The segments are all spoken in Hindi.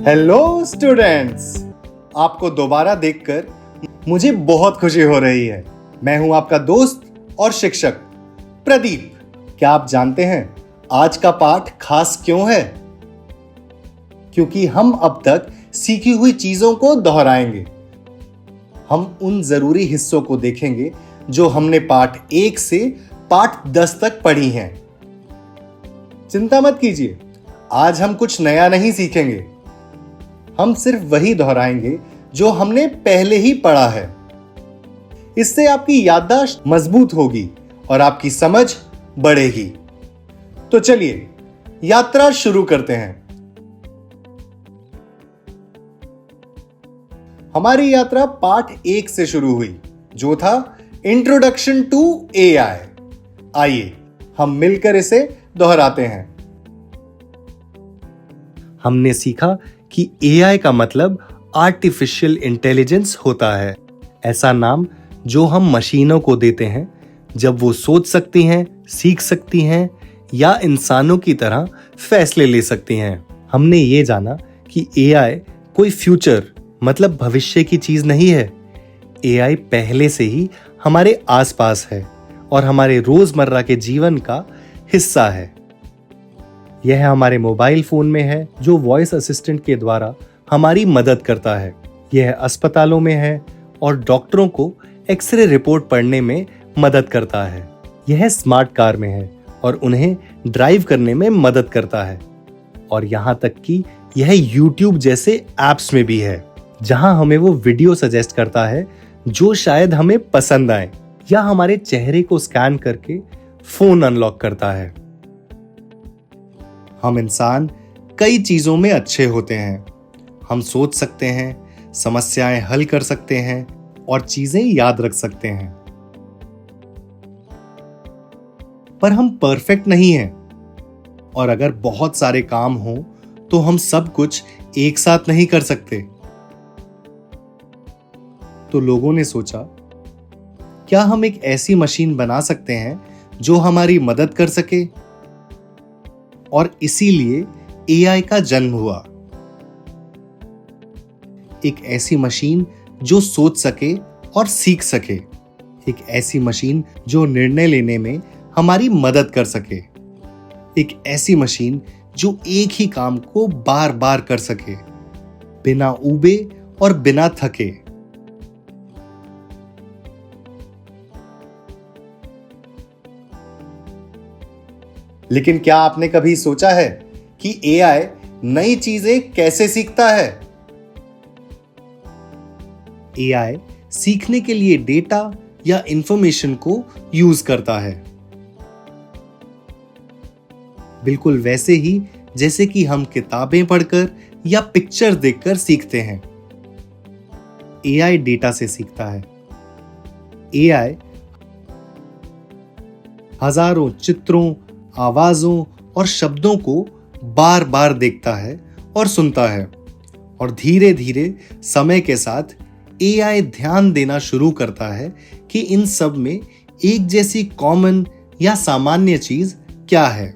हेलो स्टूडेंट्स, आपको दोबारा देखकर मुझे बहुत खुशी हो रही है। मैं हूं आपका दोस्त और शिक्षक प्रदीप। क्या आप जानते हैं आज का पाठ खास क्यों है? क्योंकि हम अब तक सीखी हुई चीजों को दोहराएंगे। हम उन जरूरी हिस्सों को देखेंगे जो हमने पाठ 1 से पाठ 10 तक पढ़ी हैं। चिंता मत कीजिए, आज हम कुछ नया नहीं सीखेंगे। हम सिर्फ वही दोहराएंगे जो हमने पहले ही पढ़ा है। इससे आपकी याददाश्त मजबूत होगी और आपकी समझ बढ़ेगी। तो चलिए यात्रा शुरू करते हैं। हमारी यात्रा पाठ 1 से शुरू हुई, जो था इंट्रोडक्शन टू एआई। आइए हम मिलकर इसे दोहराते हैं। हमने सीखा कि एआई का मतलब आर्टिफिशियल इंटेलिजेंस होता है। ऐसा नाम जो हम मशीनों को देते हैं जब वो सोच सकती हैं, सीख सकती हैं या इंसानों की तरह फैसले ले सकती हैं। हमने ये जाना कि एआई कोई फ्यूचर मतलब भविष्य की चीज नहीं है। एआई पहले से ही हमारे आसपास है और हमारे रोजमर्रा के जीवन का हिस्सा है। यह हमारे मोबाइल फोन में है, जो वॉइस असिस्टेंट के द्वारा हमारी मदद करता है। यह अस्पतालों में है और डॉक्टरों को एक्सरे रिपोर्ट पढ़ने में मदद करता है। यह स्मार्ट कार में है और उन्हें ड्राइव करने में मदद करता है। और यहाँ तक कि यह YouTube जैसे एप्स में भी है, जहां हमें वो वीडियो सजेस्ट करता है जो शायद हमें पसंद आए, या हमारे चेहरे को स्कैन करके फोन अनलॉक करता है। हम इंसान कई चीजों में अच्छे होते हैं। हम सोच सकते हैं, समस्याएं हल कर सकते हैं और चीजें याद रख सकते हैं। पर हम परफेक्ट नहीं हैं। और अगर बहुत सारे काम हो तो हम सब कुछ एक साथ नहीं कर सकते। तो लोगों ने सोचा, क्या हम एक ऐसी मशीन बना सकते हैं जो हमारी मदद कर सके? और इसीलिए एआई का जन्म हुआ। एक ऐसी मशीन जो सोच सके और सीख सके। एक ऐसी मशीन जो निर्णय लेने में हमारी मदद कर सके। एक ऐसी मशीन जो एक ही काम को बार बार कर सके, बिना ऊबे और बिना थके। लेकिन क्या आपने कभी सोचा है कि एआई नई चीजें कैसे सीखता है? एआई सीखने के लिए डेटा या इंफॉर्मेशन को यूज करता है, बिल्कुल वैसे ही जैसे कि हम किताबें पढ़कर या पिक्चर देखकर सीखते हैं। एआई डेटा से सीखता है। एआई हजारों चित्रों, आवाजों और शब्दों को बार बार देखता है और सुनता है। और धीरे धीरे समय के साथ एआई ध्यान देना शुरू करता है कि इन सब में एक जैसी कॉमन या सामान्य चीज क्या है,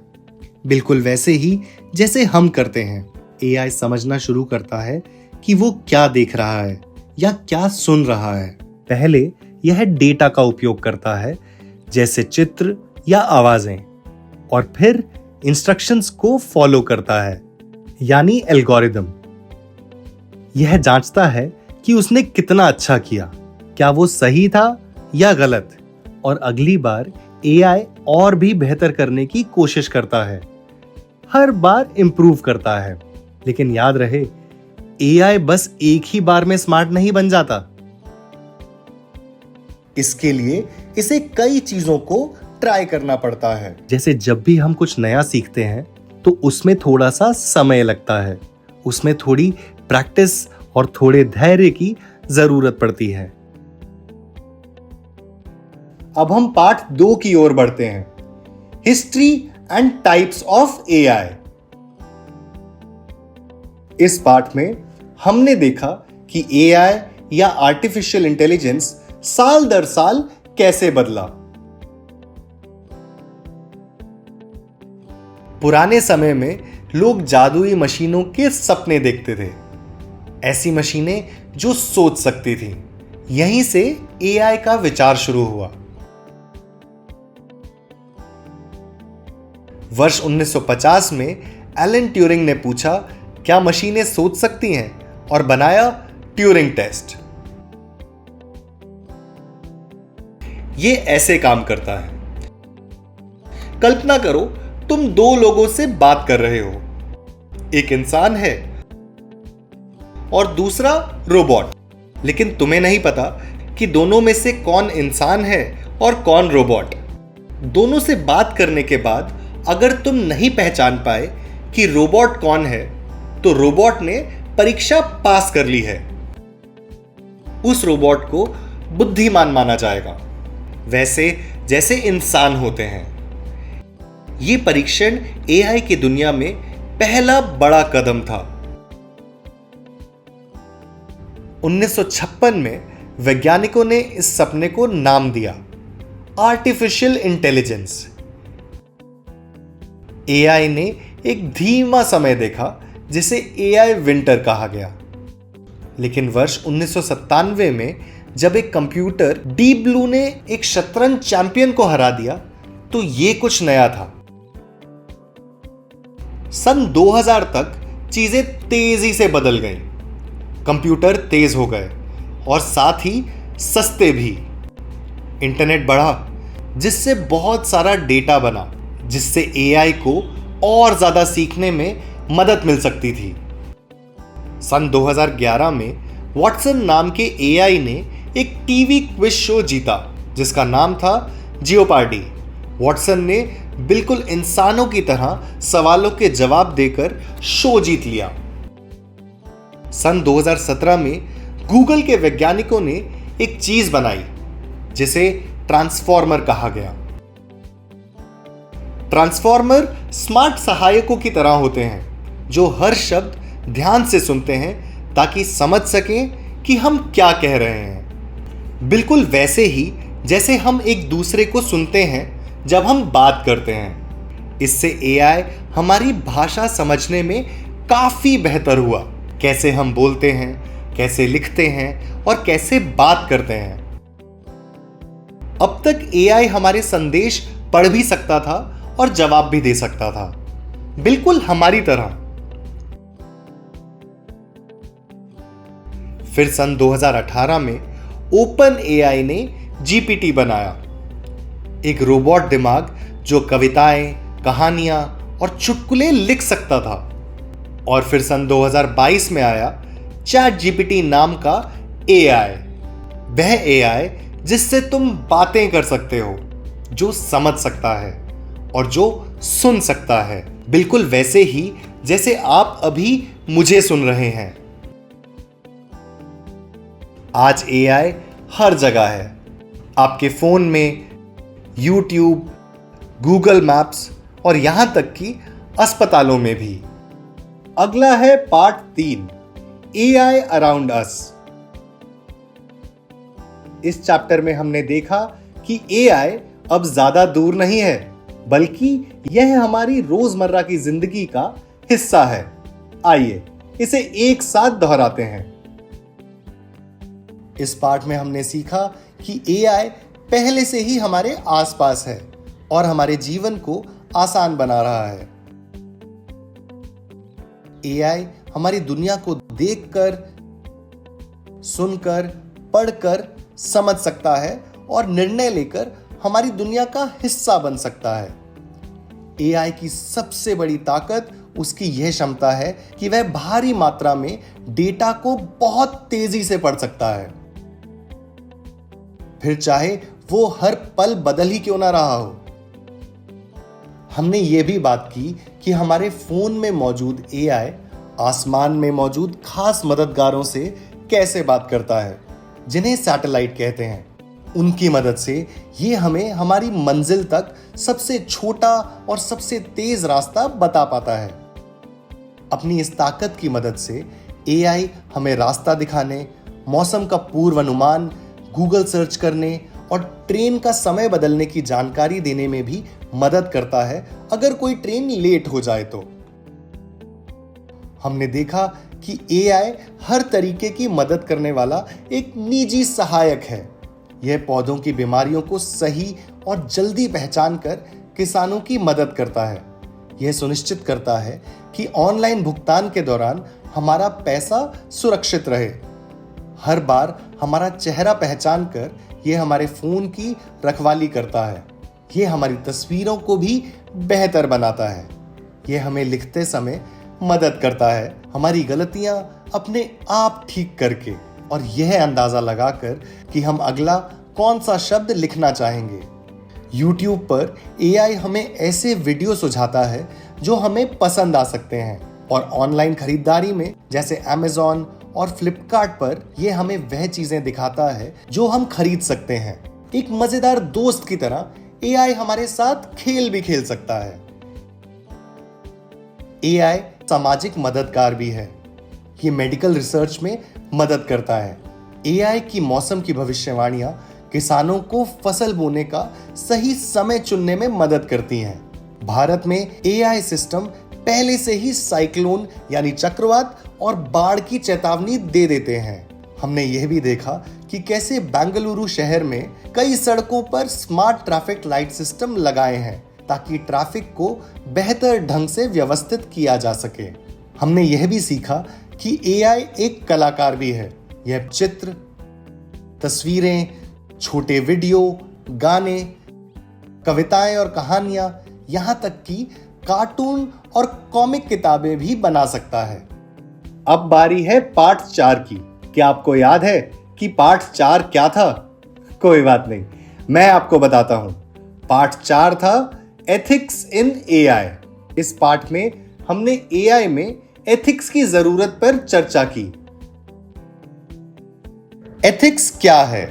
बिल्कुल वैसे ही जैसे हम करते हैं। एआई समझना शुरू करता है कि वो क्या देख रहा है या क्या सुन रहा है। पहले यह डेटा का उपयोग करता है, जैसे चित्र या आवाजें, और फिर इंस्ट्रक्शंस को फॉलो करता है, यानी एल्गोरिदम। यह जांचता है कि उसने कितना अच्छा किया, क्या वो सही था या गलत, और अगली बार एआई और भी बेहतर करने की कोशिश करता है। हर बार इंप्रूव करता है। लेकिन याद रहे, एआई बस एक ही बार में स्मार्ट नहीं बन जाता। इसके लिए इसे कई चीजों को ट्राई करना पड़ता है। जैसे जब भी हम कुछ नया सीखते हैं तो उसमें थोड़ा सा समय लगता है, उसमें थोड़ी प्रैक्टिस और थोड़े धैर्य की जरूरत पड़ती है। अब हम पाठ 2 की ओर बढ़ते हैं, history and types of AI. इस पाठ में हमने देखा कि एआई या आर्टिफिशियल इंटेलिजेंस साल दर साल कैसे बदला। पुराने समय में लोग जादुई मशीनों के सपने देखते थे, ऐसी मशीनें जो सोच सकती थी। यहीं से एआई का विचार शुरू हुआ। वर्ष 1950 में एलन ट्यूरिंग ने पूछा, क्या मशीनें सोच सकती हैं, और बनाया ट्यूरिंग टेस्ट। ये ऐसे काम करता है। कल्पना करो, तुम दो लोगों से बात कर रहे हो। एक इंसान है और दूसरा रोबोट, लेकिन तुम्हें नहीं पता कि दोनों में से कौन इंसान है और कौन रोबोट। दोनों से बात करने के बाद अगर तुम नहीं पहचान पाए कि रोबोट कौन है, तो रोबोट ने परीक्षा पास कर ली है। उस रोबोट को बुद्धिमान माना जाएगा, वैसे जैसे इंसान होते हैं। यह परीक्षण एआई की दुनिया में पहला बड़ा कदम था। 1956 में वैज्ञानिकों ने इस सपने को नाम दिया आर्टिफिशियल इंटेलिजेंस। एआई ने एक धीमा समय देखा जिसे एआई विंटर कहा गया। लेकिन वर्ष 1997 में जब एक कंप्यूटर डीप ब्लू ने एक शतरंज चैंपियन को हरा दिया, तो यह कुछ नया था। सन 2000 तक चीजें तेजी से बदल गईं। कंप्यूटर तेज हो गए और साथ ही सस्ते भी। इंटरनेट बढ़ा, जिससे बहुत सारा डेटा बना, जिससे एआई को और ज्यादा सीखने में मदद मिल सकती थी। सन 2011 में वॉटसन नाम के एआई ने एक टीवी क्विज शो जीता जिसका नाम था जियोपार्डी। वॉटसन ने बिल्कुल इंसानों की तरह सवालों के जवाब देकर शो जीत लिया। सन 2017 में गूगल के वैज्ञानिकों ने एक चीज बनाई जिसे ट्रांसफॉर्मर कहा गया। ट्रांसफॉर्मर स्मार्ट सहायकों की तरह होते हैं जो हर शब्द ध्यान से सुनते हैं ताकि समझ सकें कि हम क्या कह रहे हैं। बिल्कुल वैसे ही जैसे हम एक दूसरे को सुनते हैं जब हम बात करते हैं। इससे एआई हमारी भाषा समझने में काफी बेहतर हुआ। कैसे हम बोलते हैं, कैसे लिखते हैं और कैसे बात करते हैं। अब तक एआई हमारे संदेश पढ़ भी सकता था और जवाब भी दे सकता था, बिल्कुल हमारी तरह। फिर सन 2018 में ओपन एआई ने जीपीटी बनाया, एक रोबोट दिमाग जो कविताएं, कहानियां और चुटकुले लिख सकता था। और फिर सन 2022 में आया चैट जीपीटी नाम का एआई, वह एआई जिससे तुम बातें कर सकते हो, जो समझ सकता है और जो सुन सकता है, बिल्कुल वैसे ही जैसे आप अभी मुझे सुन रहे हैं। आज एआई हर जगह है, आपके फोन में, यूट्यूब, गूगल मैप्स और यहां तक कि अस्पतालों में भी। अगला है पार्ट 3, एआई अराउंड अस। इस चैप्टर में हमने देखा कि एआई अब ज्यादा दूर नहीं है, बल्कि यह हमारी रोजमर्रा की जिंदगी का हिस्सा है। आइए इसे एक साथ दोहराते हैं। इस पार्ट में हमने सीखा कि एआई पहले से ही हमारे आसपास है और हमारे जीवन को आसान बना रहा है। एआई हमारी दुनिया को देखकर, सुनकर, पढ़कर समझ सकता है और निर्णय लेकर हमारी दुनिया का हिस्सा बन सकता है। एआई की सबसे बड़ी ताकत उसकी यह क्षमता है कि वह भारी मात्रा में डेटा को बहुत तेजी से पढ़ सकता है, फिर चाहे वो हर पल बदल ही क्यों ना रहा हो। हमने ये भी बात की कि हमारे फोन में मौजूद एआई आसमान में मौजूद खास मददगारों से कैसे बात करता है, जिन्हें सैटेलाइट कहते हैं। उनकी मदद से ये हमें हमारी मंजिल तक सबसे छोटा और सबसे तेज रास्ता बता पाता है। अपनी इस ताकत की मदद से एआई हमें रास्ता दिखाने, मौसम का पूर्वानुमान, गूगल सर्च करने और ट्रेन का समय बदलने की जानकारी देने में भी मदद करता है अगर कोई ट्रेन लेट हो जाए तो। हमने देखा कि एआई हर तरीके की मदद करने वाला एक निजी सहायक है। यह पौधों की बीमारियों को सही और जल्दी पहचान कर किसानों की मदद करता है। यह सुनिश्चित करता है कि ऑनलाइन भुगतान के दौरान हमारा पैसा सुरक्षित रहे। हर बार हमारा चेहरा पहचान कर यह हमारे फोन की रखवाली करता है। यह हमारी तस्वीरों को भी बेहतर बनाता है। यह हमें लिखते समय मदद करता है, हमारी गलतियां अपने आप ठीक करके, और यह अंदाजा लगाकर कि हम अगला कौन सा शब्द लिखना चाहेंगे। YouTube पर AI हमें ऐसे वीडियो सुझाता है जो हमें पसंद आ सकते हैं, और ऑनलाइन खरीदारी में जैसे Amazon और Flipkart पर यह हमें वह चीजें दिखाता है जो हम खरीद सकते हैं। एक मजेदार दोस्त की तरह AI हमारे साथ खेल भी खेल सकता है। AI सामाजिक मददगार भी है। ये मेडिकल रिसर्च में मदद करता है। AI की मौसम की भविष्यवाणियां किसानों को फसल बोने का सही समय चुनने में मदद करती हैं। भारत में AI सिस्टम पहले से ही साइक्लोन यानी चक्रवात और बाढ़ की चेतावनी दे देते हैं। हमने यह भी देखा कि कैसे बेंगलुरु शहर में कई सड़कों पर स्मार्ट ट्रैफिक लाइट सिस्टम लगाए हैं ताकि ट्रैफिक को बेहतर ढंग से व्यवस्थित किया जा सके। हमने यह भी सीखा कि AI एक कलाकार भी है। यह चित्र, तस्वीरें, छोटे वीडियो, गाने, कविताएं और कहानियां, यहां तक कि कार्टून और कॉमिक किताबें भी बना सकता है। अब बारी है पार्ट 4 की। क्या आपको याद है कि पार्ट 4 क्या था? कोई बात नहीं, मैं आपको बताता हूं। पार्ट 4 था एथिक्स इन AI। इस पार्ट में हमने AI में एथिक्स की जरूरत पर चर्चा की। एथिक्स क्या है?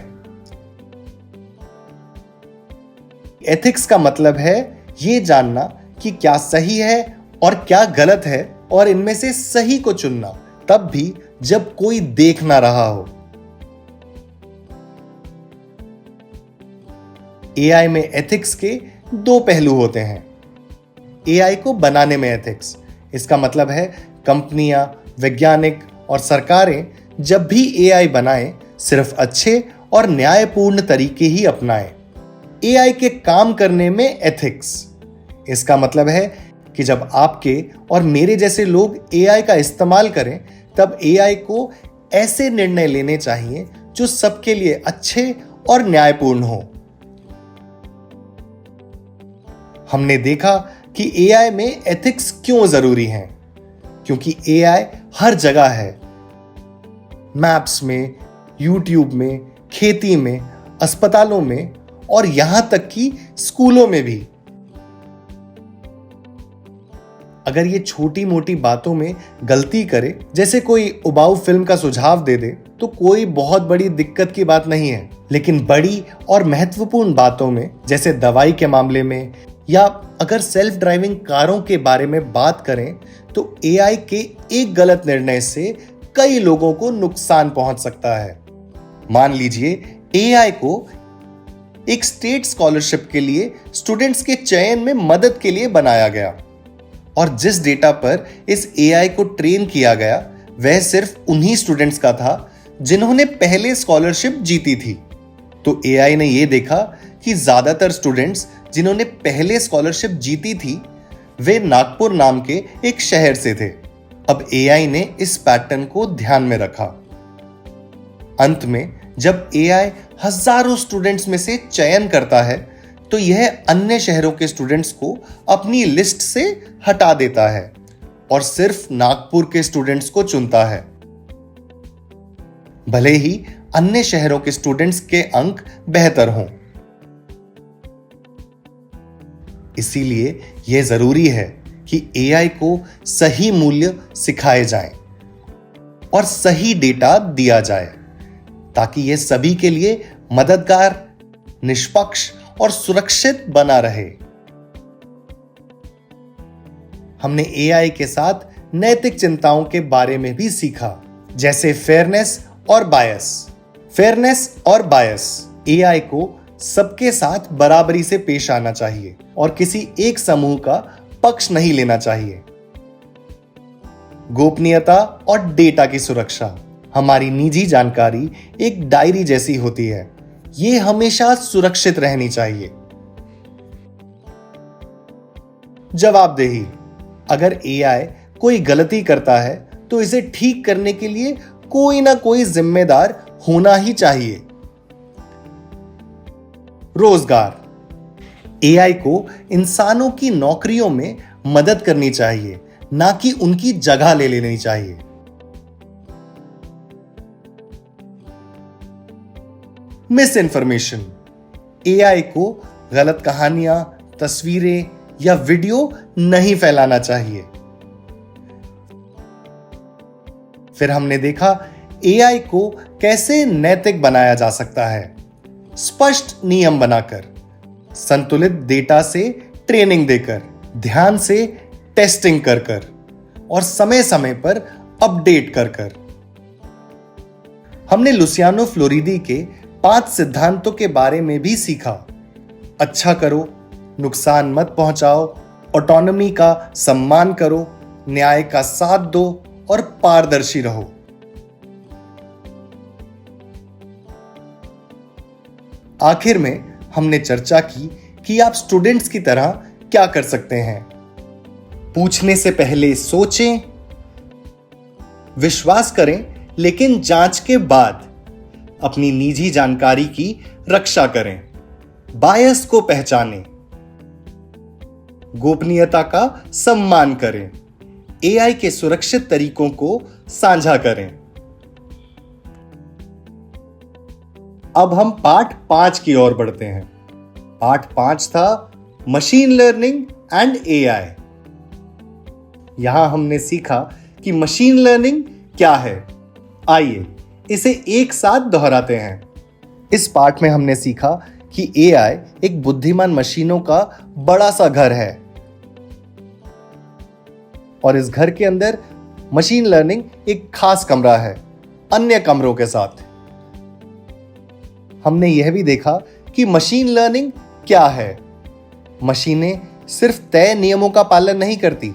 एथिक्स का मतलब है यह जानना कि क्या सही है और क्या गलत है, और इनमें से सही को चुनना, तब भी जब कोई देख ना रहा हो। AI में एथिक्स के 2 पहलू होते हैं। AI को बनाने में एथिक्स, इसका मतलब है कंपनियां, वैज्ञानिक और सरकारें जब भी AI बनाएं, सिर्फ अच्छे और न्यायपूर्ण तरीके ही अपनाएं। AI के काम करने में एथिक्स, इसका मतलब है कि जब आपके और मेरे जैसे लोग AI का इस्तेमाल करें, तब AI को ऐसे निर्णय लेने चाहिए जो सबके लिए अच्छे और न्यायपूर्ण हो। हमने देखा कि AI में एथिक्स क्यों जरूरी हैं, क्योंकि AI हर जगह है। मैप्स में, YouTube में, खेती में, अस्पतालों में और यहां तक कि स्कूलों में भी। अगर ये छोटी मोटी बातों में गलती करे, जैसे कोई उबाऊ फिल्म का सुझाव दे दे, तो कोई बहुत बड़ी दिक्कत की बात नहीं है। लेकिन बड़ी और महत्वपूर्ण बातों में, जैसे दवाई के मामले में, या अगर सेल्फ ड्राइविंग कारों के बारे में बात करें, तो AI के एक गलत निर्णय से कई लोगों को नुकसान पहुंच सकता है। मान लीजिए AI को एक स्टेट स्कॉलरशिप के लिए स्टूडेंट्स के चयन में मदद के लिए बनाया गया, और जिस डेटा पर इस AI को ट्रेन किया गया वह सिर्फ उन्हीं स्टूडेंट्स का था जिन्होंने पहले स्कॉलरशिप जीती थी। तो AI ने यह देखा कि ज्यादातर स्टूडेंट्स जिन्होंने पहले स्कॉलरशिप जीती थी वे नागपुर नाम के एक शहर से थे। अब AI ने इस पैटर्न को ध्यान में रखा। अंत में जब AI हजारों स्टूडेंट्स में से चयन करता है, तो यह अन्य शहरों के स्टूडेंट्स को अपनी लिस्ट से हटा देता है और सिर्फ नागपुर के स्टूडेंट्स को चुनता है, भले ही अन्य शहरों के स्टूडेंट्स के अंक बेहतर हों। इसीलिए यह जरूरी है कि AI को सही मूल्य सिखाए जाएं और सही डेटा दिया जाए, ताकि यह सभी के लिए मददगार, निष्पक्ष और सुरक्षित बना रहे। हमने AI के साथ नैतिक चिंताओं के बारे में भी सीखा, जैसे फेयरनेस और बायस। फेयरनेस और बायस, AI को सबके साथ बराबरी से पेश आना चाहिए और किसी एक समूह का पक्ष नहीं लेना चाहिए। गोपनीयता और डेटा की सुरक्षा। हमारी निजी जानकारी एक डायरी जैसी होती है, ये हमेशा सुरक्षित रहनी चाहिए। जवाबदेही। अगर एआई कोई गलती करता है तो इसे ठीक करने के लिए कोई ना कोई जिम्मेदार होना ही चाहिए। रोजगार। एआई को इंसानों की नौकरियों में मदद करनी चाहिए, ना कि उनकी जगह ले लेनी चाहिए। Miss information. एआई को गलत कहानियां, तस्वीरें या वीडियो नहीं फैलाना चाहिए। फिर हमने देखा एआई को कैसे नैतिक बनाया जा सकता है। स्पष्ट नियम बनाकर, संतुलित डेटा से ट्रेनिंग देकर, ध्यान से टेस्टिंग कर कर और समय समय पर अपडेट कर कर। हमने लुसियानो फ्लोरिदी के 5 सिद्धांतों के बारे में भी सीखा। अच्छा करो, नुकसान मत पहुंचाओ, ऑटोनॉमी का सम्मान करो, न्याय का साथ दो और पारदर्शी रहो। आखिर में हमने चर्चा की कि आप स्टूडेंट्स की तरह क्या कर सकते हैं। पूछने से पहले सोचें, विश्वास करें लेकिन जांच के बाद, अपनी निजी जानकारी की रक्षा करें, बायस को पहचानें, गोपनीयता का सम्मान करें, एआई के सुरक्षित तरीकों को साझा करें। अब हम पार्ट 5 की ओर बढ़ते हैं। पार्ट 5 था मशीन लर्निंग एंड एआई। यहां हमने सीखा कि मशीन लर्निंग क्या है। आइए इसे एक साथ दोहराते हैं। इस पार्ट में हमने सीखा कि एआई एक बुद्धिमान मशीनों का बड़ा सा घर है और इस घर के अंदर मशीन लर्निंग एक खास कमरा है अन्य कमरों के साथ। हमने यह भी देखा कि मशीन लर्निंग क्या है। मशीनें सिर्फ तय नियमों का पालन नहीं करती,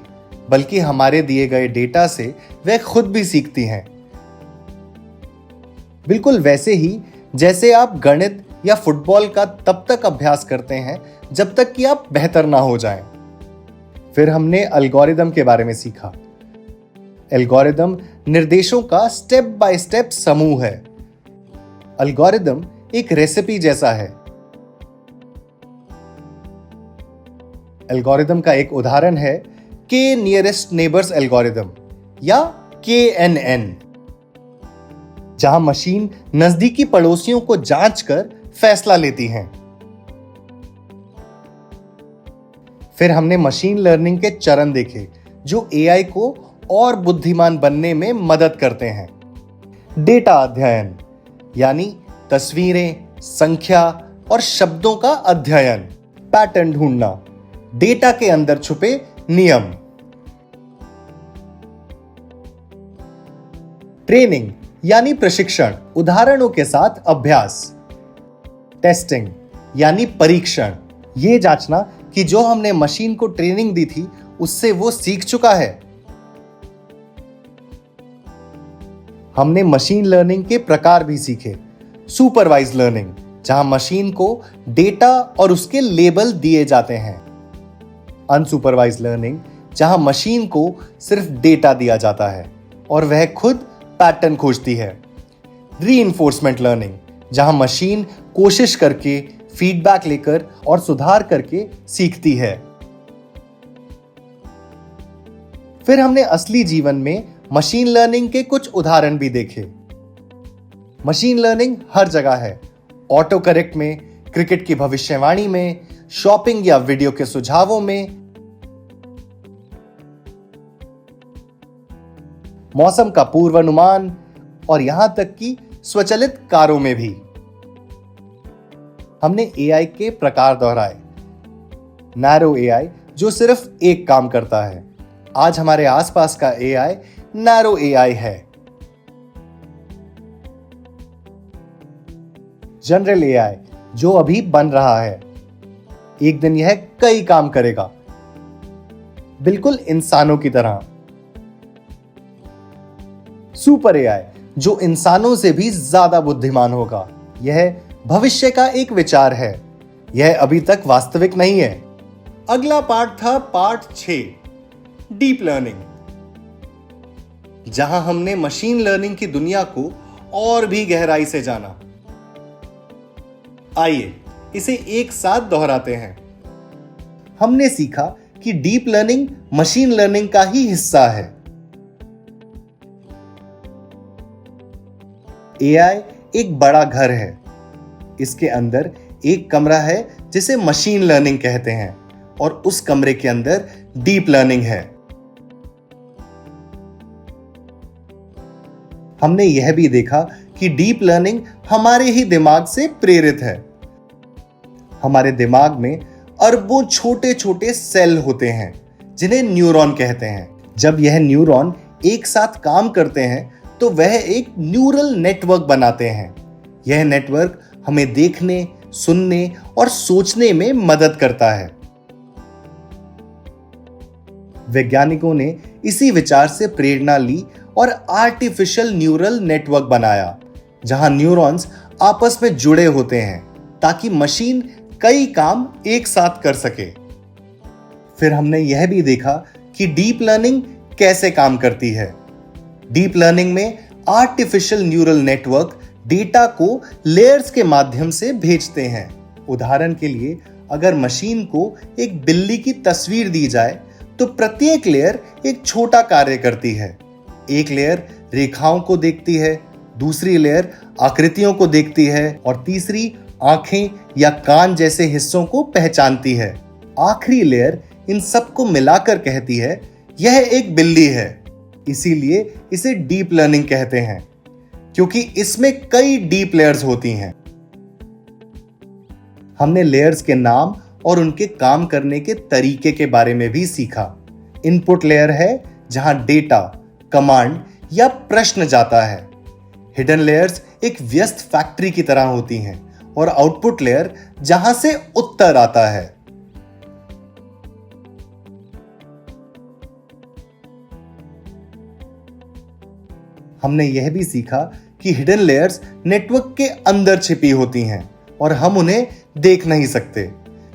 बल्कि हमारे दिए गए डेटा से वे खुद भी सीखती हैं। बिल्कुल वैसे ही जैसे आप गणित या फुटबॉल का तब तक अभ्यास करते हैं जब तक कि आप बेहतर ना हो जाएं। फिर हमने एल्गोरिदम के बारे में सीखा। एल्गोरिदम निर्देशों का स्टेप बाय स्टेप समूह है। एल्गोरिदम एक रेसिपी जैसा है। एल्गोरिदम का एक उदाहरण है के नियरेस्ट नेबर्स एल्गोरिदम या KNN, जहां मशीन नजदीकी पड़ोसियों को जांचकर फैसला लेती हैं। फिर हमने मशीन लर्निंग के चरण देखे जो एआई को और बुद्धिमान बनने में मदद करते हैं। डेटा अध्ययन यानी तस्वीरें, संख्या और शब्दों का अध्ययन, पैटर्न ढूंढना, डेटा के अंदर छुपे नियम। ट्रेनिंग यानी प्रशिक्षण, उदाहरणों के साथ अभ्यास। टेस्टिंग यानी परीक्षण, यह जांचना कि जो हमने मशीन को ट्रेनिंग दी थी उससे वो सीख चुका है। हमने मशीन लर्निंग के प्रकार भी सीखे। सुपरवाइज लर्निंग, जहां मशीन को डेटा और उसके लेबल दिए जाते हैं। अनसुपरवाइज लर्निंग, जहां मशीन को सिर्फ डेटा दिया जाता है और वह खुद पैटर्न खोजती है। रीइंफोर्समेंट लर्निंग, जहां मशीन कोशिश करके, फीडबैक लेकर और सुधार करके सीखती है। फिर हमने असली जीवन में मशीन लर्निंग के कुछ उदाहरण भी देखे। मशीन लर्निंग हर जगह है। ऑटो करेक्ट में, क्रिकेट की भविष्यवाणी में, शॉपिंग या वीडियो के सुझावों में, मौसम का पूर्वानुमान और यहां तक कि स्वचालित कारों में भी। हमने एआई के प्रकार दोहराए। नैरो एआई जो सिर्फ एक काम करता है। आज हमारे आसपास का एआई नैरो एआई है। जनरल एआई जो अभी बन रहा है। एक दिन यह कई काम करेगा, बिल्कुल इंसानों की तरह। सुपर एआई जो इंसानों से भी ज्यादा बुद्धिमान होगा। यह भविष्य का एक विचार है, यह अभी तक वास्तविक नहीं है। अगला पार्ट था पार्ट 6, डीप लर्निंग, जहां हमने मशीन लर्निंग की दुनिया को और भी गहराई से जाना। आइए इसे एक साथ दोहराते हैं। हमने सीखा कि डीप लर्निंग मशीन लर्निंग का ही हिस्सा है। एआई एक बड़ा घर है। इसके अंदर एक कमरा है जिसे मशीन लर्निंग कहते हैं और उस कमरे के अंदर डीप लर्निंग है। हमने यह भी देखा कि डीप लर्निंग हमारे ही दिमाग से प्रेरित है। हमारे दिमाग में अरबों छोटे छोटे सेल होते हैं जिन्हें न्यूरॉन कहते हैं। जब यह न्यूरॉन एक साथ काम करते हैं तो वह एक न्यूरल नेटवर्क बनाते हैं। यह नेटवर्क हमें देखने, सुनने और सोचने में मदद करता है। वैज्ञानिकों ने इसी विचार से प्रेरणा ली और आर्टिफिशियल न्यूरल नेटवर्क बनाया, जहां न्यूरॉन्स आपस में जुड़े होते हैं ताकि मशीन कई काम एक साथ कर सके। फिर हमने यह भी देखा कि डीप लर्निंग कैसे काम करती है। डीप लर्निंग में आर्टिफिशियल न्यूरल नेटवर्क डेटा को लेयर्स के माध्यम से भेजते हैं। उदाहरण के लिए, अगर मशीन को एक बिल्ली की तस्वीर दी जाए तो प्रत्येक लेयर एक छोटा कार्य करती है। एक लेयर रेखाओं को देखती है, दूसरी लेयर आकृतियों को देखती है और तीसरी आंखें या कान जैसे हिस्सों को पहचानती है। आखिरी लेयर इन सबको मिलाकर कहती है यह एक बिल्ली है। इसीलिए इसे डीप लर्निंग कहते हैं, क्योंकि इसमें कई डीप लेयर्स होती हैं। हमने लेयर्स के नाम और उनके काम करने के तरीके के बारे में भी सीखा। इनपुट लेयर है जहां डेटा, कमांड या प्रश्न जाता है। हिडन लेयर्स एक व्यस्त फैक्ट्री की तरह होती हैं और आउटपुट लेयर जहां से उत्तर आता है। हमने यह भी सीखा कि हिडन लेयर्स नेटवर्क के अंदर छिपी होती हैं और हम उन्हें देख नहीं सकते,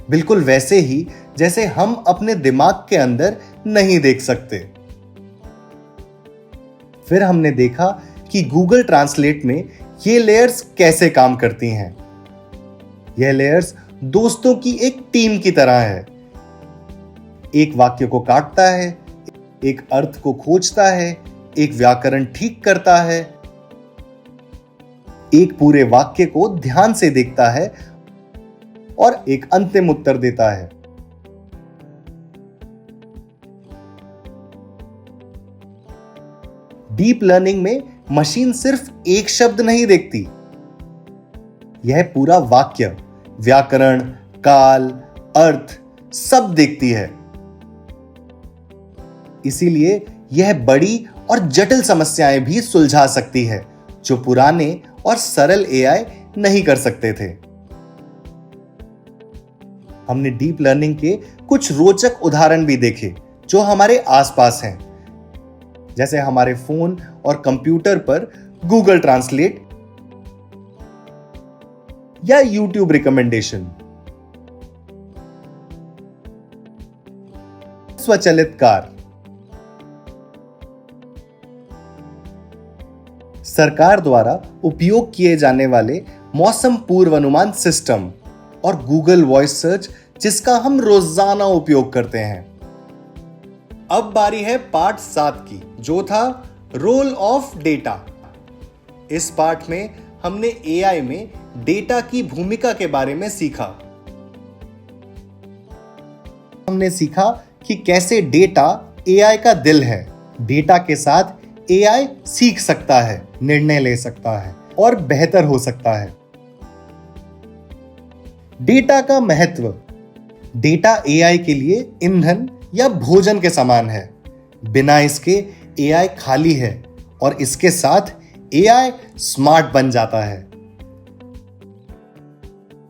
बिल्कुल वैसे ही जैसे हम अपने दिमाग के अंदर नहीं देख सकते। फिर हमने देखा कि गूगल ट्रांसलेट में ये लेयर्स कैसे काम करती हैं। यह लेयर्स दोस्तों की एक टीम की तरह है। एक वाक्य को काटता है, एक अर्थ को खोजता है, एक व्याकरण ठीक करता है, एक पूरे वाक्य को ध्यान से देखता है और एक अंतिम उत्तर देता है। डीप लर्निंग में मशीन सिर्फ एक शब्द नहीं देखती, यह पूरा वाक्य, व्याकरण, काल, अर्थ सब देखती है। इसीलिए यह बड़ी और जटिल समस्याएं भी सुलझा सकती है जो पुराने और सरल एआई नहीं कर सकते थे। हमने डीप लर्निंग के कुछ रोचक उदाहरण भी देखे जो हमारे आसपास हैं, जैसे हमारे फोन और कंप्यूटर पर गूगल ट्रांसलेट या यूट्यूब रिकमेंडेशन। स्वचालित कार। सरकार द्वारा उपयोग किए जाने वाले मौसम पूर्वानुमान सिस्टम और गूगल वॉइस सर्च जिसका हम रोजाना उपयोग करते हैं। अब बारी है पार्ट 7 की, जो था रोल ऑफ डेटा। इस पार्ट में हमने एआई में डेटा की भूमिका के बारे में सीखा। हमने सीखा कि कैसे डेटा एआई का दिल है। डेटा के साथ एआई सीख सकता है, निर्णय ले सकता है और बेहतर हो सकता है। डेटा का महत्व। डेटा एआई के लिए ईंधन या भोजन के समान है। बिना इसके एआई खाली है और इसके साथ एआई स्मार्ट बन जाता है।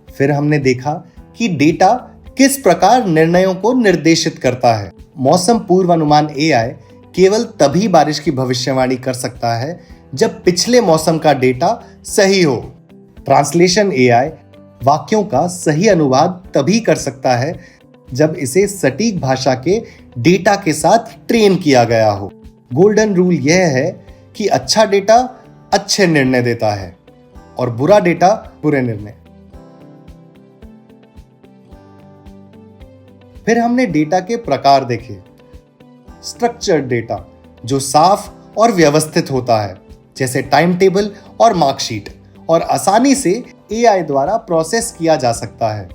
फिर हमने देखा कि डेटा किस प्रकार निर्णयों को निर्देशित करता है। मौसम पूर्वानुमान एआई केवल तभी बारिश की भविष्यवाणी कर सकता है जब पिछले मौसम का डेटा सही हो। ट्रांसलेशन एआई वाक्यों का सही अनुवाद तभी कर सकता है जब इसे सटीक भाषा के डेटा के साथ ट्रेन किया गया हो। गोल्डन रूल यह है कि अच्छा डेटा अच्छे निर्णय देता है और बुरा डेटा बुरे निर्णय। फिर हमने डेटा के प्रकार देखे। स्ट्रक्चर्ड डेटा जो साफ और व्यवस्थित होता है, जैसे टाइम टेबल और मार्कशीट, और आसानी से एआई द्वारा प्रोसेस किया जा सकता है।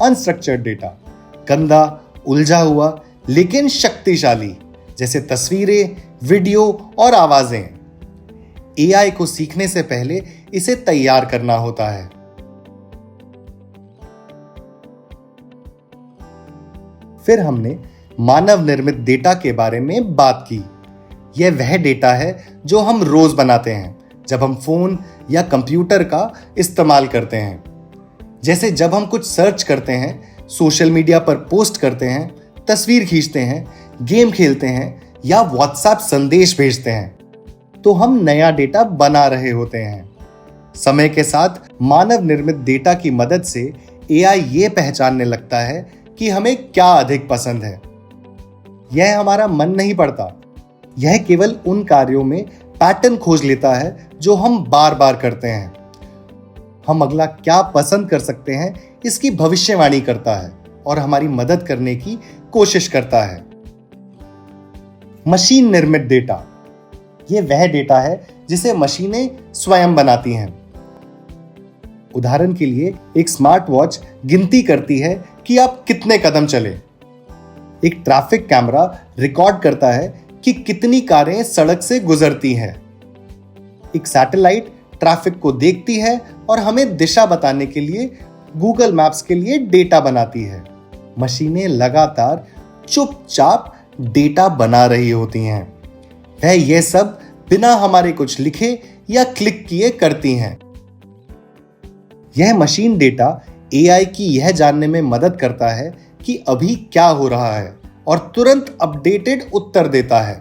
अनस्ट्रक्चर्ड डेटा गंदा, उलझा हुआ लेकिन शक्तिशाली, जैसे तस्वीरें, वीडियो और आवाजें। एआई को सीखने से पहले इसे तैयार करना होता है। फिर हमने मानव निर्मित डेटा के बारे में बात की। यह वह डेटा है जो हम रोज बनाते हैं जब हम फोन या कंप्यूटर का इस्तेमाल करते हैं, जैसे जब हम कुछ सर्च करते हैं, सोशल मीडिया पर पोस्ट करते हैं, तस्वीर खींचते हैं, गेम खेलते हैं या व्हाट्सएप संदेश भेजते हैं, तो हम नया डेटा बना रहे होते हैं। समय के साथ मानव निर्मित डेटा की मदद से एआई ये पहचानने लगता है कि हमें क्या अधिक पसंद है। यह हमारा मन नहीं पड़ता, यह केवल उन कार्यों में पैटर्न खोज लेता है जो हम बार बार करते हैं। हम अगला क्या पसंद कर सकते हैं इसकी भविष्यवाणी करता है और हमारी मदद करने की कोशिश करता है। मशीन निर्मित डेटा, यह वह डेटा है जिसे मशीनें स्वयं बनाती हैं। उदाहरण के लिए एक स्मार्ट वॉच गिनती करती है कि आप कितने कदम चले। एक ट्रैफिक कैमरा रिकॉर्ड करता है कि कितनी कारें सड़क से गुजरती हैं। एक सैटेलाइट ट्रैफिक को देखती है और हमें दिशा बताने के लिए गूगल मैप्स के लिए डेटा बनाती है। मशीनें लगातार चुपचाप डेटा बना रही होती हैं। वह यह सब बिना हमारे कुछ लिखे या क्लिक किए करती हैं। यह मशीन डेटा एआई की यह जानने में मदद करता है कि अभी क्या हो रहा है और तुरंत अपडेटेड उत्तर देता है।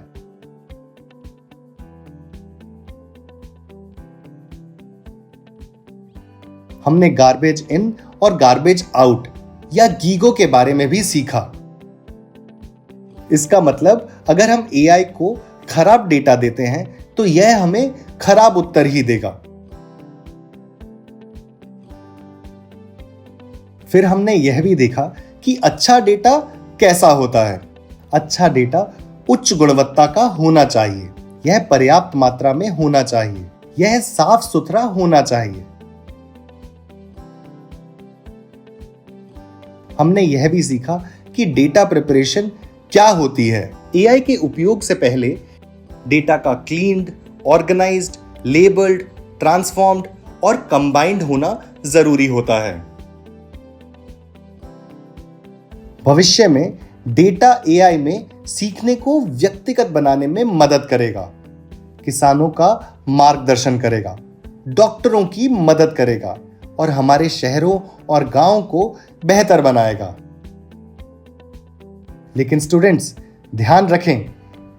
हमने गार्बेज इन और गार्बेज आउट या गीगो के बारे में भी सीखा। इसका मतलब अगर हम एआई को खराब डेटा देते हैं तो यह हमें खराब उत्तर ही देगा। फिर हमने यह भी देखा कि अच्छा डेटा कैसा होता है। अच्छा डेटा उच्च गुणवत्ता का होना चाहिए, यह पर्याप्त मात्रा में होना चाहिए, यह साफ सुथरा होना चाहिए। हमने यह भी सीखा कि डेटा प्रिपरेशन क्या होती है। एआई के उपयोग से पहले डेटा का क्लीन्ड, ऑर्गेनाइज्ड, लेबल्ड, ट्रांसफॉर्म्ड और कंबाइंड होना जरूरी होता है। भविष्य में डेटा एआई में सीखने को व्यक्तिगत बनाने में मदद करेगा, किसानों का मार्गदर्शन करेगा, डॉक्टरों की मदद करेगा और हमारे शहरों और गांवों को बेहतर बनाएगा। लेकिन स्टूडेंट्स, ध्यान रखें,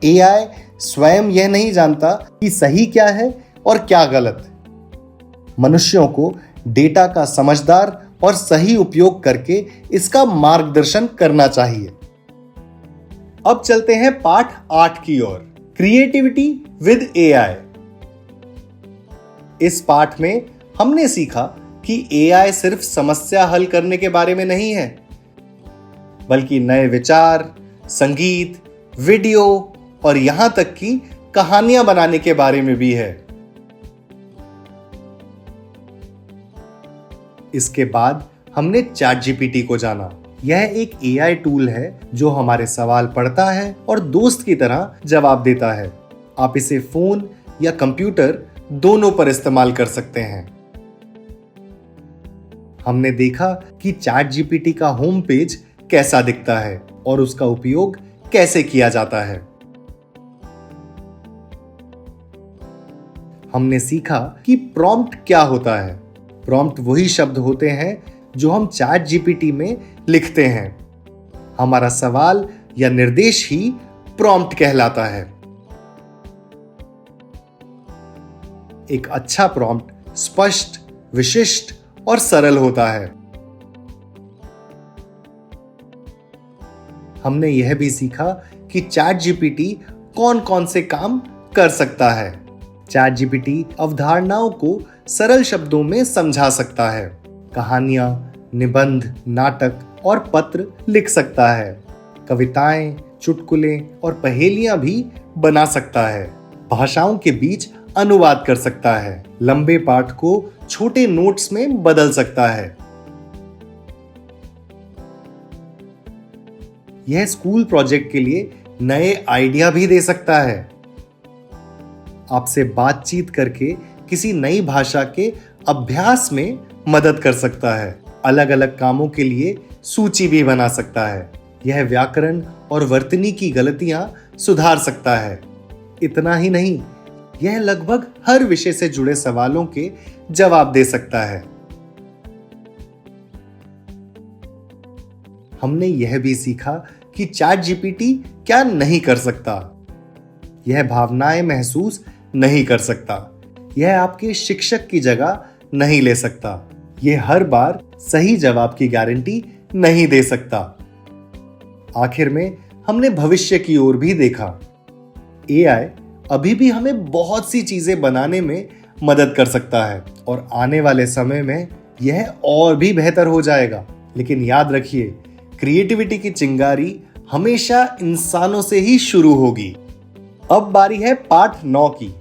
एआई स्वयं यह नहीं जानता कि सही क्या है और क्या गलत। मनुष्यों को डेटा का समझदार और सही उपयोग करके इसका मार्गदर्शन करना चाहिए। अब चलते हैं पाठ 8 की ओर, क्रिएटिविटी विद एआई। इस पाठ में हमने सीखा कि एआई सिर्फ समस्या हल करने के बारे में नहीं है, बल्कि नए विचार, संगीत, वीडियो और यहां तक कि कहानियां बनाने के बारे में भी है। इसके बाद हमने चैट जीपीटी को जाना। यह एक एआई टूल है जो हमारे सवाल पढ़ता है और दोस्त की तरह जवाब देता है। आप इसे फोन या कंप्यूटर दोनों पर इस्तेमाल कर सकते हैं। हमने देखा कि चैट जीपीटी का होम पेज कैसा दिखता है और उसका उपयोग कैसे किया जाता है। हमने सीखा कि प्रॉम्प्ट क्या होता है। प्रॉम्प्ट वही शब्द होते हैं जो हम चैट जीपीटी में लिखते हैं। हमारा सवाल या निर्देश ही प्रॉम्प्ट कहलाता है। एक अच्छा प्रॉम्प्ट स्पष्ट, विशिष्ट और सरल होता है। हमने यह भी सीखा कि चैट जीपीटी कौन कौन से काम कर सकता है। चैट जीपीटी अवधारणाओं को सरल शब्दों में समझा सकता है। कहानियां, निबंध, नाटक और पत्र लिख सकता है। कविताएं, चुटकुले और पहेलियां भी बना सकता है। भाषाओं के बीच अनुवाद कर सकता है। लंबे पाठ को छोटे नोट्स में बदल सकता है। यह स्कूल प्रोजेक्ट के लिए नए आइडिया भी दे सकता है। आपसे बातचीत करके किसी नई भाषा के अभ्यास में मदद कर सकता है। अलग अलग कामों के लिए सूची भी बना सकता है। यह व्याकरण और वर्तनी की गलतियां सुधार सकता है। इतना ही नहीं, यह लगभग हर विषय से जुड़े सवालों के जवाब दे सकता है। हमने यह भी सीखा कि चैट जीपीटी क्या नहीं कर सकता। यह भावनाएं महसूस नहीं कर सकता। यह आपके शिक्षक की जगह नहीं ले सकता। यह हर बार सही जवाब की गारंटी नहीं दे सकता। आखिर में हमने भविष्य की ओर भी देखा। एआई अभी भी हमें बहुत सी चीजें बनाने में मदद कर सकता है और आने वाले समय में यह और भी बेहतर हो जाएगा। लेकिन याद रखिए, क्रिएटिविटी की चिंगारी हमेशा इंसानों से ही शुरू होगी। अब बारी है पार्ट 9 की,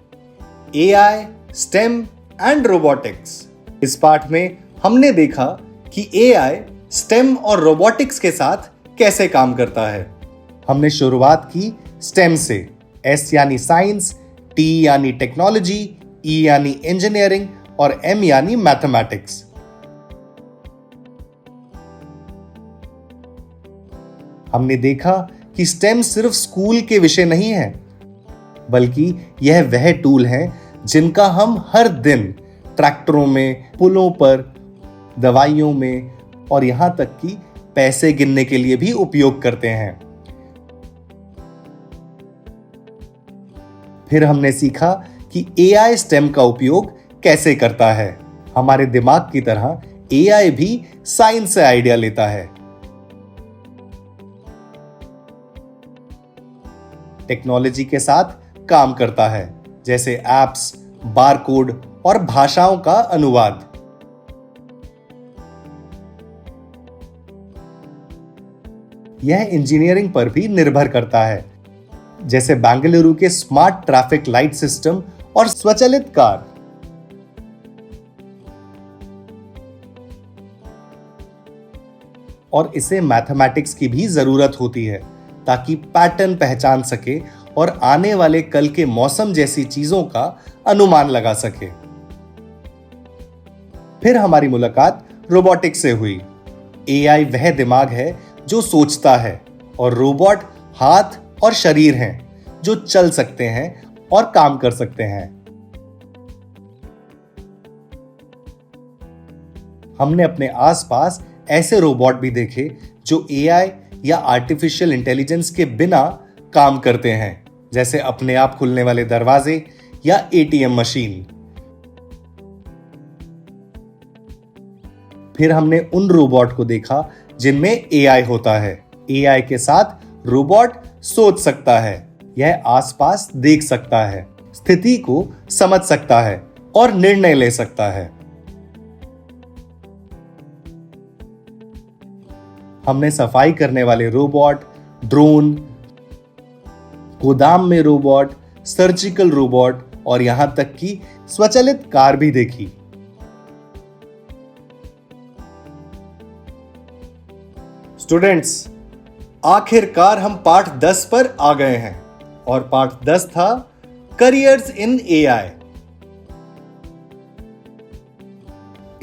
एआई, स्टेम एंड रोबोटिक्स। इस पार्ट में हमने देखा कि एआई स्टेम और रोबोटिक्स के साथ कैसे काम करता है। हमने शुरुआत की स्टेम से, एस यानी साइंस, टी यानी टेक्नोलॉजी, ई यानी इंजीनियरिंग और एम यानी मैथमेटिक्स। हमने देखा कि स्टेम सिर्फ स्कूल के विषय नहीं है, बल्कि यह वह टूल है जिनका हम हर दिन ट्रैक्टरों में, पुलों पर, दवाइयों में और यहां तक कि पैसे गिनने के लिए भी उपयोग करते हैं। फिर हमने सीखा कि एआई स्टेम का उपयोग कैसे करता है। हमारे दिमाग की तरह एआई भी साइंस से आइडिया लेता है। टेक्नोलॉजी के साथ काम करता है, जैसे एप्स, बारकोड और भाषाओं का अनुवाद। यह इंजीनियरिंग पर भी निर्भर करता है, जैसे बेंगलुरु के स्मार्ट ट्रैफिक लाइट सिस्टम और स्वचालित कार। और इसे मैथमेटिक्स की भी जरूरत होती है ताकि पैटर्न पहचान सके और आने वाले कल के मौसम जैसी चीजों का अनुमान लगा सके। फिर हमारी मुलाकात रोबोटिक्स से हुई। एआई वह दिमाग है जो सोचता है और रोबोट हाथ और शरीर हैं जो चल सकते हैं और काम कर सकते हैं। हमने अपने आसपास ऐसे रोबोट भी देखे जो एआई या आर्टिफिशियल इंटेलिजेंस के बिना काम करते हैं, जैसे अपने आप खुलने वाले दरवाजे या एटीएम मशीन। फिर हमने उन रोबोट को देखा जिनमें एआई होता है। एआई के साथ रोबोट सोच सकता है, यह आसपास देख सकता है, स्थिति को समझ सकता है और निर्णय ले सकता है। हमने सफाई करने वाले रोबोट, ड्रोन, गोदाम में रोबोट, सर्जिकल रोबोट और यहां तक कि स्वचालित कार भी देखी। स्टूडेंट्स, आखिरकार हम पार्ट 10 पर आ गए हैं और पार्ट 10 था करियर्स इन एआई।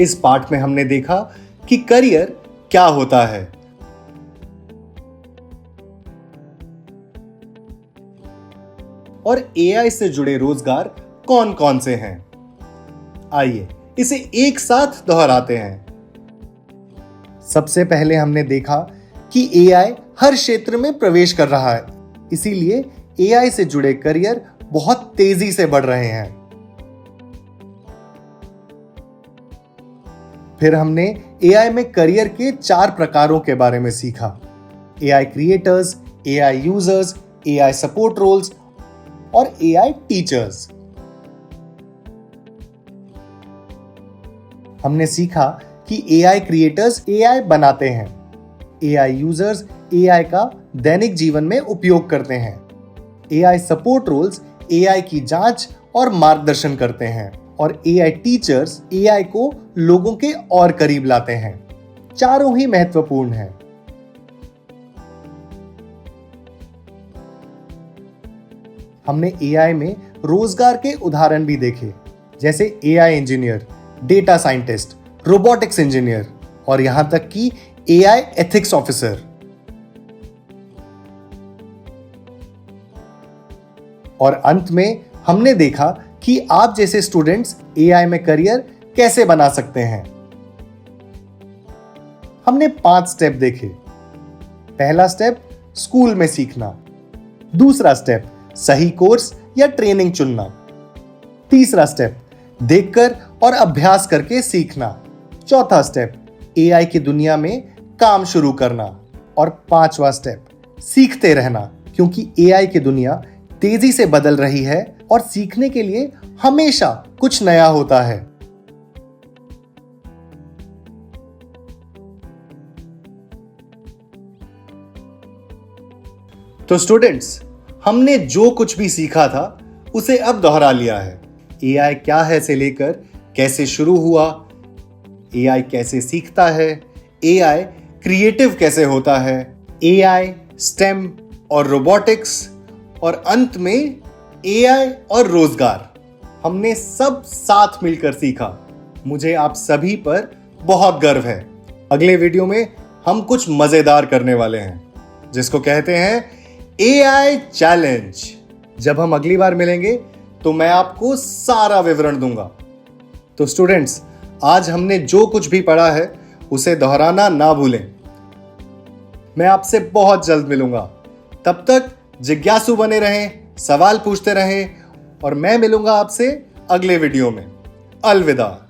इस पार्ट में हमने देखा कि करियर क्या होता है, और एआई से जुड़े रोजगार कौन कौन से हैं। आइए इसे एक साथ दोहराते हैं। सबसे पहले हमने देखा कि एआई हर क्षेत्र में प्रवेश कर रहा है। इसीलिए एआई से जुड़े करियर बहुत तेजी से बढ़ रहे हैं। फिर हमने एआई में करियर के 4 प्रकारों के बारे में सीखा। AI creators, AI users, AI support roles और एआई टीचर्स। हमने सीखा कि एआई क्रिएटर्स एआई बनाते हैं, एआई यूजर्स एआई का दैनिक जीवन में उपयोग करते हैं, एआई सपोर्ट रोल्स एआई की जांच और मार्गदर्शन करते हैं और एआई टीचर्स एआई को लोगों के और करीब लाते हैं। चारों ही महत्वपूर्ण हैं। हमने एआई में रोजगार के उदाहरण भी देखे, जैसे AI engineer, data scientist, robotics engineer और यहां तक कि एआई एथिक्स ऑफिसर। और अंत में हमने देखा कि आप जैसे स्टूडेंट्स एआई में करियर कैसे बना सकते हैं। हमने 5 स्टेप देखे। पहला स्टेप स्कूल में सीखना, दूसरा स्टेप सही कोर्स या ट्रेनिंग चुनना, तीसरा स्टेप देखकर और अभ्यास करके सीखना, चौथा स्टेप एआई की दुनिया में काम शुरू करना और 5वां स्टेप सीखते रहना, क्योंकि एआई की दुनिया तेजी से बदल रही है और सीखने के लिए हमेशा कुछ नया होता है। तो स्टूडेंट्स, हमने जो कुछ भी सीखा था उसे अब दोहरा लिया है। एआई क्या है से लेकर कैसे शुरू हुआ, एआई कैसे सीखता है, एआई क्रिएटिव कैसे होता है, एआई, स्टेम और रोबोटिक्स और अंत में एआई और रोजगार। हमने सब साथ मिलकर सीखा। मुझे आप सभी पर बहुत गर्व है। अगले वीडियो में हम कुछ मजेदार करने वाले हैं, जिसको कहते हैं एआई चैलेंज। जब हम अगली बार मिलेंगे तो मैं आपको सारा विवरण दूंगा। तो स्टूडेंट्स, आज हमने जो कुछ भी पढ़ा है उसे दोहराना ना भूलें। मैं आपसे बहुत जल्द मिलूंगा। तब तक जिज्ञासु बने रहें, सवाल पूछते रहें और मैं मिलूंगा आपसे अगले वीडियो में। अलविदा।